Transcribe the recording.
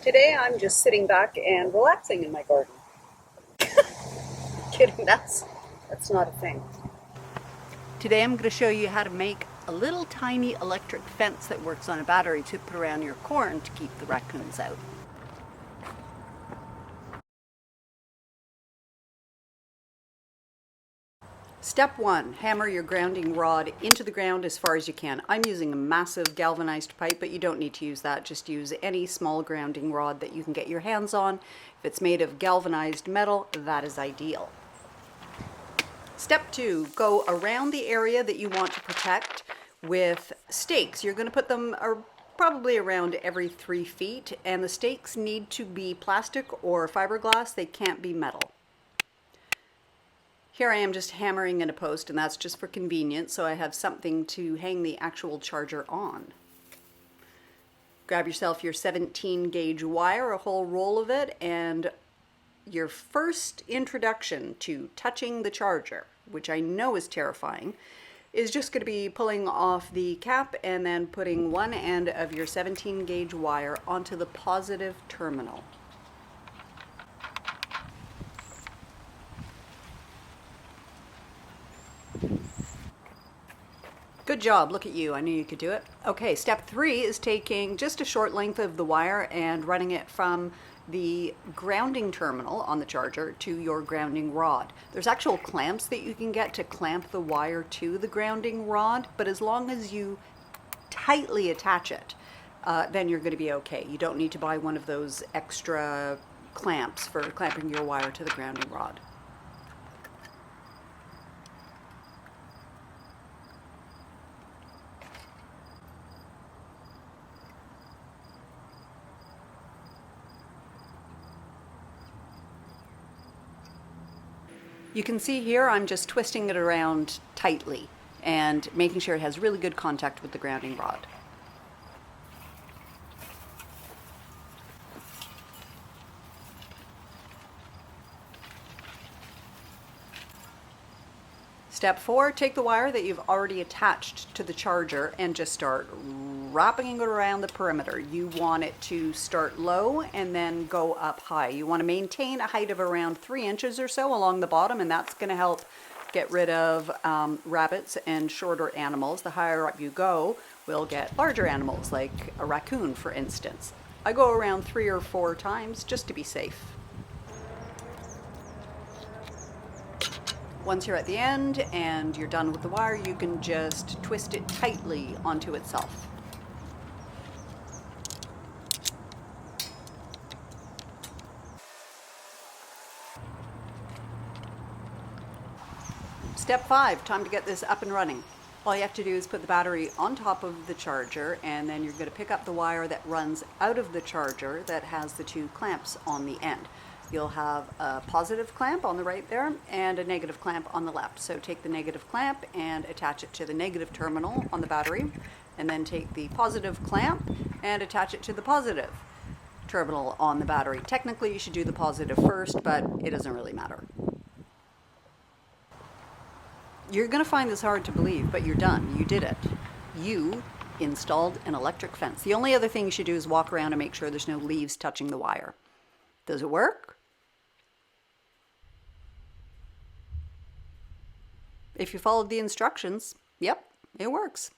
Today I'm just sitting back and relaxing in my garden. Kidding, that's not a thing. Today I'm going to show you how to make a little tiny electric fence that works on a battery to put around your corn to keep the raccoons out. Step 1, hammer your grounding rod into the ground as far as you can. I'm using a massive galvanized pipe, but you don't need to use that. Just use any small grounding rod that you can get your hands on. If it's made of galvanized metal, that is ideal. Step 2, go around the area that you want to protect with stakes. You're going to put them probably around every 3 feet, and the stakes need to be plastic or fiberglass. They can't be metal. Here I am just hammering in a post, and that's just for convenience, so I have something to hang the actual charger on. Grab yourself your 17 gauge wire, a whole roll of it, and your first introduction to touching the charger, which I know is terrifying, is just going to be pulling off the cap and then putting one end of your 17 gauge wire onto the positive terminal. Good job, look at you, I knew you could do it. Okay, step 3 is taking just a short length of the wire and running it from the grounding terminal on the charger to your grounding rod. There's actual clamps that you can get to clamp the wire to the grounding rod, but as long as you tightly attach it, then you're going to be okay. You don't need to buy one of those extra clamps for clamping your wire to the grounding rod. You can see here I'm just twisting it around tightly and making sure it has really good contact with the grounding rod. Step 4, take the wire that you've already attached to the charger and just start wrapping it around the perimeter. You want it to start low and then go up high. You want to maintain a height of around 3 inches or so along the bottom, and that's going to help get rid of rabbits and shorter animals. The higher up you go, we'll get larger animals like a raccoon, for instance. I go around 3 or 4 times just to be safe. Once you're at the end and you're done with the wire, you can just twist it tightly onto itself. Step 5, time to get this up and running. All you have to do is put the battery on top of the charger, and then you're going to pick up the wire that runs out of the charger that has the 2 clamps on the end. You'll have a positive clamp on the right there and a negative clamp on the left. So take the negative clamp and attach it to the negative terminal on the battery, and then take the positive clamp and attach it to the positive terminal on the battery. Technically you should do the positive first, but it doesn't really matter. You're going to find this hard to believe, but you're done. You did it. You installed an electric fence. The only other thing you should do is walk around and make sure there's no leaves touching the wire. Does it work? If you followed the instructions, yep, it works.